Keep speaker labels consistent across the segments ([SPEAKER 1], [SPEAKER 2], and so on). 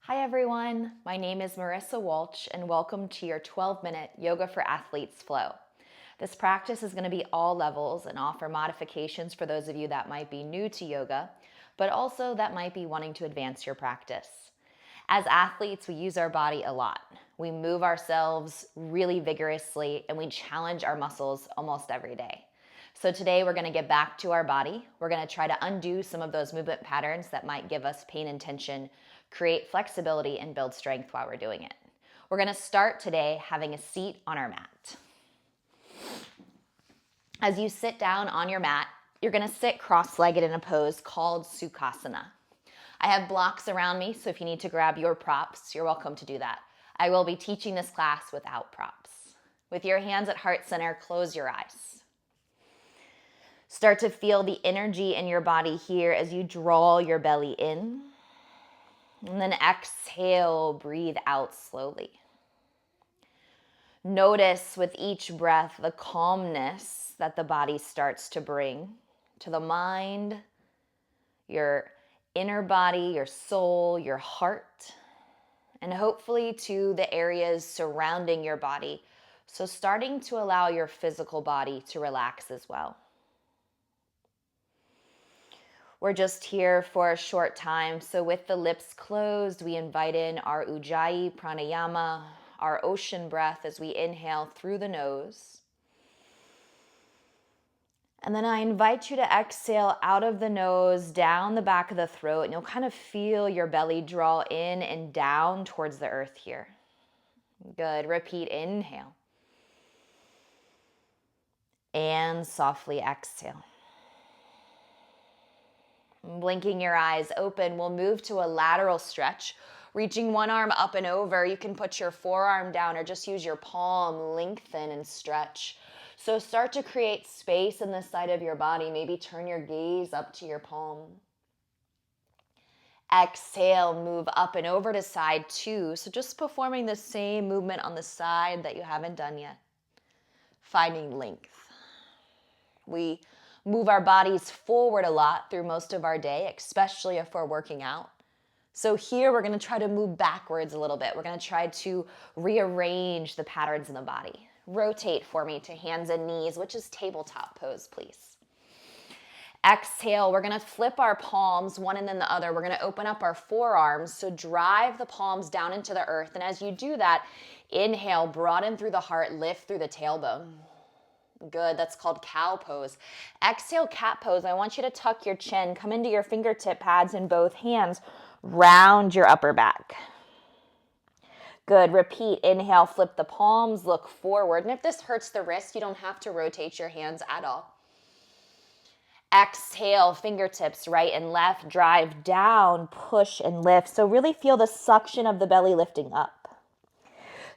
[SPEAKER 1] Hi everyone, my name is Marissa Walch and welcome to your 12-minute Yoga for Athletes flow. This practice is going to be all levels and offer modifications for those of you that might be new to yoga, but also that might be wanting to advance your practice. As athletes, we use our body a lot. We move ourselves really vigorously and we challenge our muscles almost every day. So today we're going to get back to our body. We're going to try to undo some of those movement patterns that might give us pain and tension, create flexibility, and build strength while we're doing it. We're going to start today having a seat on our mat. As you sit down on your mat, you're going to sit cross-legged in a pose called Sukasana. I have blocks around me, so if you need to grab your props, you're welcome to do that. I will be teaching this class without props. With your hands at heart center, close your eyes. Start to feel the energy in your body here as you draw your belly in. And then exhale, breathe out slowly. Notice with each breath the calmness that the body starts to bring to the mind, your inner body, your soul, your heart, and hopefully to the areas surrounding your body. So starting to allow your physical body to relax as well. We're just here for a short time, so with the lips closed, we invite in our Ujjayi pranayama, our ocean breath as we inhale through the nose. And then I invite you to exhale out of the nose, down the back of the throat, and you'll kind of feel your belly draw in and down towards the earth here. Good. Repeat, inhale. And softly exhale. Blinking your eyes open, we'll move to a lateral stretch. Reaching one arm up and over, you can put your forearm down or just use your palm, lengthen and stretch. So start to create space in the side of your body. Maybe turn your gaze up to your palm. Exhale, move up and over to side two. So just performing the same movement on the side that you haven't done yet. Finding length. We move our bodies forward a lot through most of our day, especially if we're working out. So here we're going to try to move backwards a little bit. We're going to try to rearrange the patterns in the body. Rotate for me to hands and knees, which is tabletop pose, please. Exhale, we're going to flip our palms, one and then the other. We're going to open up our forearms, so drive the palms down into the earth. And as you do that, inhale, broaden through the heart, lift through the tailbone. Good, that's called cow pose. Exhale, cat pose. I want you to tuck your chin, come into your fingertip pads in both hands, round your upper back. Good, repeat, inhale, flip the palms, look forward. And if this hurts the wrist, you don't have to rotate your hands at all. Exhale, fingertips right and left, drive down, push and lift. So really feel the suction of the belly lifting up.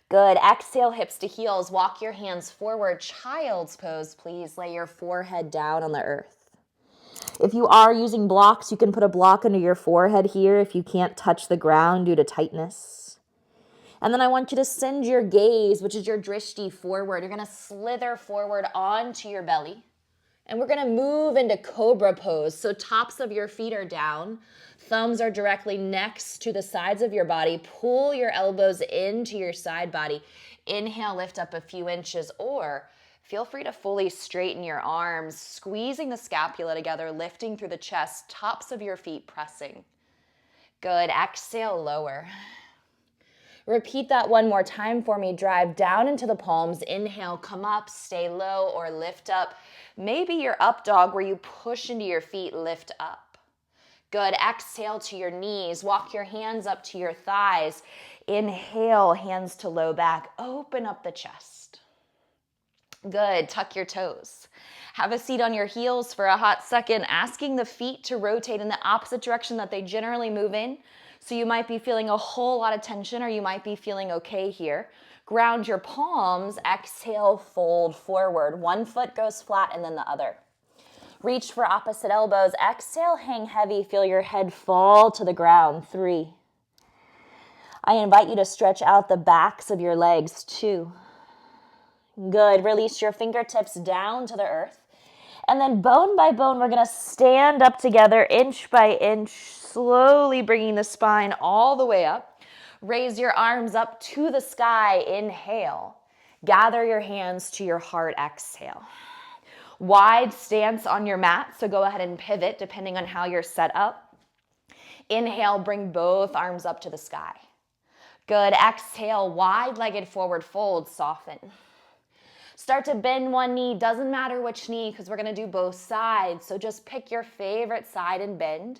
[SPEAKER 1] Good. Exhale, hips to heels. Walk your hands forward. Child's pose, please. Lay your forehead down on the earth. If you are using blocks, you can put a block under your forehead here if you can't touch the ground due to tightness. And then I want you to send your gaze, which is your drishti, forward. You're going to slither forward onto your belly. And we're going to move into Cobra Pose. So tops of your feet are down. Thumbs are directly next to the sides of your body. Pull your elbows into your side body. Inhale, lift up a few inches, or feel free to fully straighten your arms, squeezing the scapula together, lifting through the chest, tops of your feet pressing. Good. Exhale, lower. Repeat that one more time for me. Drive down into the palms. Inhale, come up, stay low, or lift up. Maybe your up dog where you push into your feet, lift up. Good. Exhale to your knees. Walk your hands up to your thighs. Inhale, hands to low back. Open up the chest. Good. Tuck your toes. Have a seat on your heels for a hot second, asking the feet to rotate in the opposite direction that they generally move in. So you might be feeling a whole lot of tension, or you might be feeling okay here. Ground your palms. Exhale, fold forward. One foot goes flat and then the other. Reach for opposite elbows. Exhale, hang heavy. Feel your head fall to the ground. 3. I invite you to stretch out the backs of your legs. 2. Good. Release your fingertips down to the earth. And then bone by bone, we're going to stand up together, inch by inch, slowly bringing the spine all the way up. Raise your arms up to the sky, inhale. Gather your hands to your heart, exhale. Wide stance on your mat, so go ahead and pivot depending on how you're set up. Inhale, bring both arms up to the sky. Good, exhale, wide-legged forward fold, soften. Start to bend one knee, doesn't matter which knee because we're gonna do both sides, so just pick your favorite side and bend.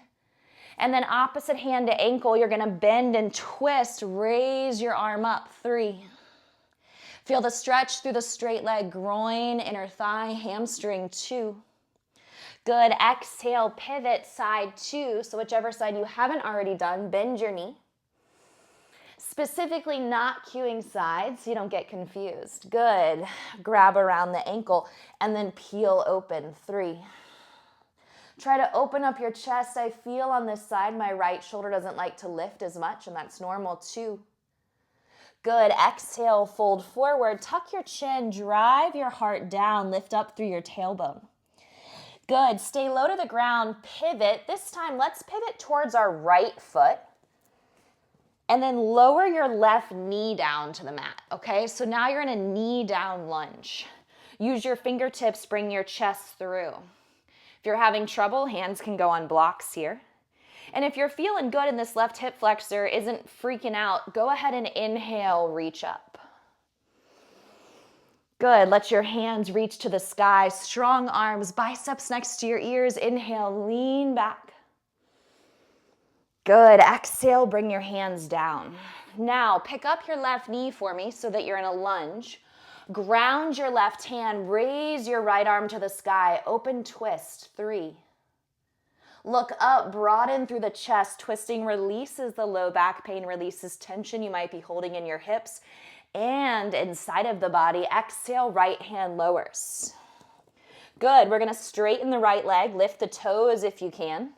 [SPEAKER 1] And then opposite hand to ankle, you're gonna bend and twist, raise your arm up, 3. Feel the stretch through the straight leg, groin, inner thigh, hamstring, 2. Good, exhale, pivot, side 2. So whichever side you haven't already done, bend your knee. Specifically not cueing sides so you don't get confused. Good, grab around the ankle and then peel open, 3. Try to open up your chest. I feel on this side my right shoulder doesn't like to lift as much, and that's normal, 2. Good, exhale, fold forward, tuck your chin, drive your heart down, lift up through your tailbone. Good, stay low to the ground, pivot. This time, let's pivot towards our right foot. And then lower your left knee down to the mat, okay? So now you're in a knee down lunge. Use your fingertips, bring your chest through. If you're having trouble, hands can go on blocks here. And if you're feeling good and this left hip flexor isn't freaking out, go ahead and inhale, reach up. Good, let your hands reach to the sky, strong arms, biceps next to your ears. Inhale, lean back. Good, exhale, bring your hands down. Now, pick up your left knee for me so that you're in a lunge. Ground your left hand, raise your right arm to the sky, open twist, 3. Look up, broaden through the chest. Twisting releases the low back pain, releases tension you might be holding in your hips and inside of the body. Exhale, right hand lowers. Good, we're gonna straighten the right leg, lift the toes if you can.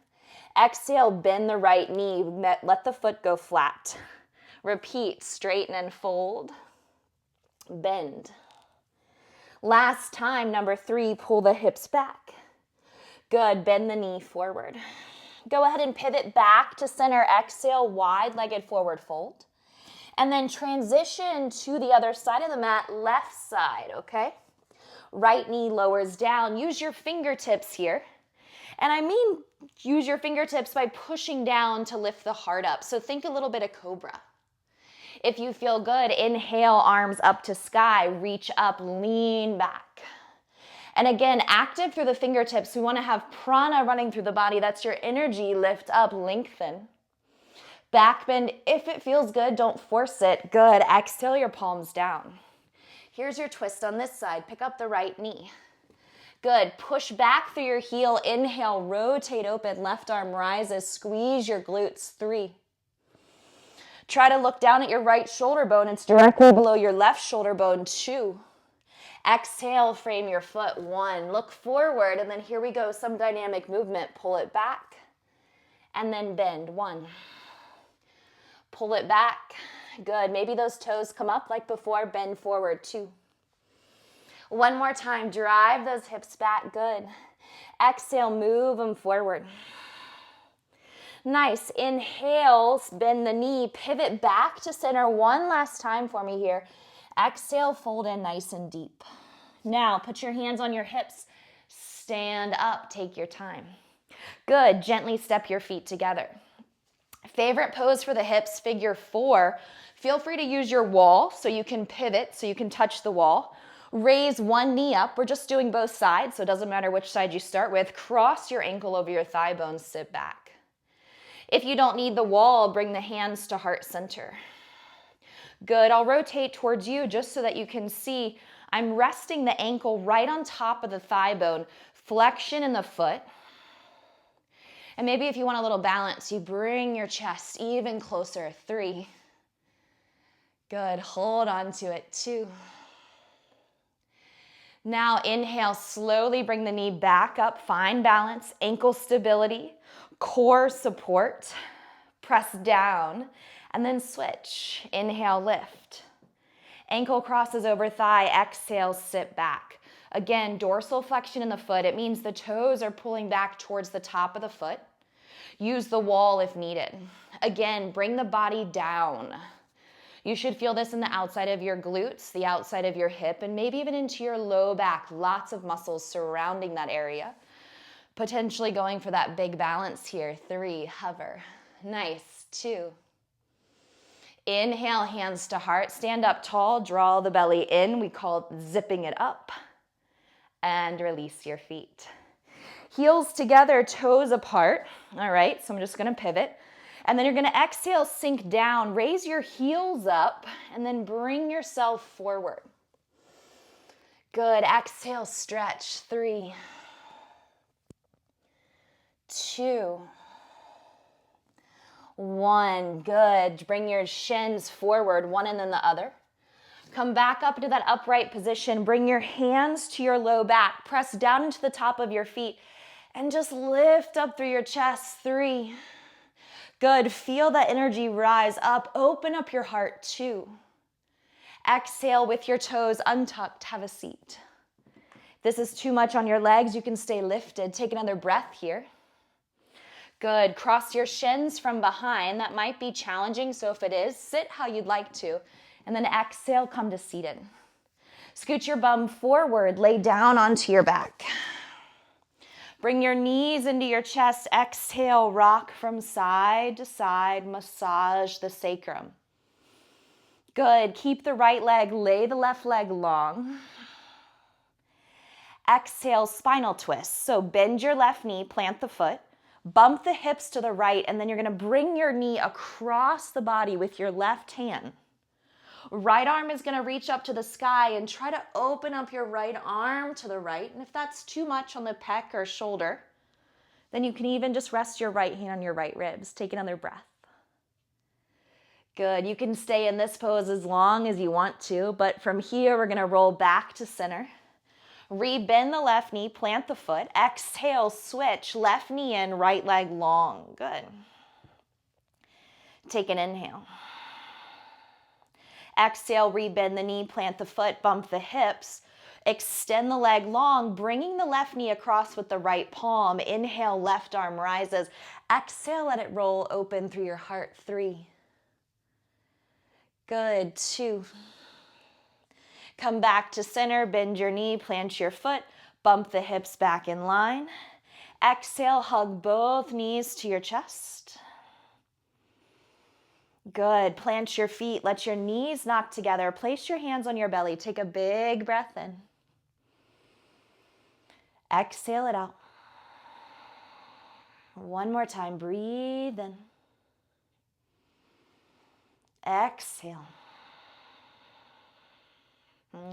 [SPEAKER 1] Exhale, bend the right knee, let the foot go flat. Repeat, straighten and fold, bend. Last time, number 3, pull the hips back. Good, bend the knee forward. Go ahead and pivot back to center. Exhale, wide-legged forward fold. And then transition to the other side of the mat, left side, okay? Right knee lowers down. Use your fingertips here. And I mean, use your fingertips by pushing down to lift the heart up. So think a little bit of Cobra. If you feel good, inhale, arms up to sky, reach up, lean back. And again, active through the fingertips. We want to have prana running through the body. That's your energy. Lift up, lengthen. Back bend. If it feels good, don't force it. Good. Exhale your palms down. Here's your twist on this side. Pick up the right knee. Good. Push back through your heel. Inhale, rotate open. Left arm rises. Squeeze your glutes. 3. Try to look down at your right shoulder bone. It's directly below your left shoulder bone. 2. Exhale, frame your foot. 1. Look forward, and then here we go. Some dynamic movement. Pull it back, and then bend. 1. Pull it back. Good. Maybe those toes come up like before. Bend forward. 2. One more time. Drive those hips back. Good. Exhale, move them forward. Nice. Inhale, bend the knee. Pivot back to center. One last time for me here. Exhale, fold in nice and deep. Now, put your hands on your hips. Stand up. Take your time. Good. Gently step your feet together. Favorite pose for the hips, figure 4. Feel free to use your wall so you can pivot, so you can touch the wall. Raise one knee up. We're just doing both sides, so it doesn't matter which side you start with. Cross your ankle over your thigh bone, sit back. If you don't need the wall, bring the hands to heart center. Good, I'll rotate towards you just so that you can see I'm resting the ankle right on top of the thigh bone, flexion in the foot. And maybe if you want a little balance, you bring your chest even closer. 3. Good, hold on to it. 2. Now inhale, slowly bring the knee back up, find balance, ankle stability, core support, press down, and then switch. Inhale, lift. Ankle crosses over thigh, exhale, sit back. Again, dorsal flexion in the foot. It means the toes are pulling back towards the top of the foot. Use the wall if needed. Again, bring the body down. You should feel this in the outside of your glutes, the outside of your hip, and maybe even into your low back. Lots of muscles surrounding that area. Potentially going for that big balance here. 3, hover. Nice. 2. Inhale, hands to heart. Stand up tall, draw the belly in. We call it zipping it up. And release your feet. Heels together, toes apart. All right, so I'm just gonna pivot. And then you're gonna exhale, sink down, raise your heels up, and then bring yourself forward. Good, exhale, stretch. 3, 2, 1, good. Bring your shins forward, one and then the other. Come back up into that upright position. Bring your hands to your low back. Press down into the top of your feet and just lift up through your chest. 3, good. Feel that energy rise up. Open up your heart. 2, exhale with your toes untucked. Have a seat. If this is too much on your legs, you can stay lifted. Take another breath here. Good. Cross your shins from behind. That might be challenging, so if it is, sit how you'd like to. And then exhale, come to seated. Scoot your bum forward, lay down onto your back. Bring your knees into your chest. Exhale, rock from side to side. Massage the sacrum. Good. Keep the right leg, lay the left leg long. Exhale, spinal twist. So bend your left knee, plant the foot. Bump the hips to the right, and then you're gonna bring your knee across the body with your left hand. Right arm is gonna reach up to the sky and try to open up your right arm to the right. And if that's too much on the pec or shoulder, then you can even just rest your right hand on your right ribs. Take another breath. Good, you can stay in this pose as long as you want to, but from here, we're gonna roll back to center. Rebend the left knee, plant the foot. Exhale, switch, left knee in, right leg long. Good. Take an inhale. Exhale, rebend the knee, plant the foot, bump the hips. Extend the leg long, bringing the left knee across with the right palm. Inhale, left arm rises. Exhale, let it roll open through your heart. 3. Good. 2. Come back to center, bend your knee, plant your foot, bump the hips back in line. Exhale, hug both knees to your chest. Good, plant your feet, let your knees knock together. Place your hands on your belly, take a big breath in. Exhale it out. One more time, breathe in. Exhale.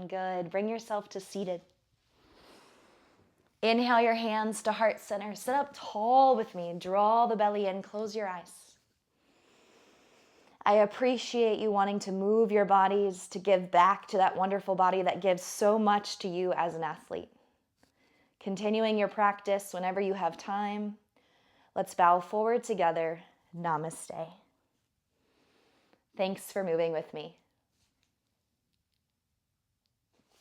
[SPEAKER 1] Good. Bring yourself to seated. Inhale your hands to heart center. Sit up tall with me. Draw the belly in. Close your eyes. I appreciate you wanting to move your bodies, to give back to that wonderful body that gives so much to you as an athlete. Continuing your practice whenever you have time. Let's bow forward together. Namaste. Thanks for moving with me.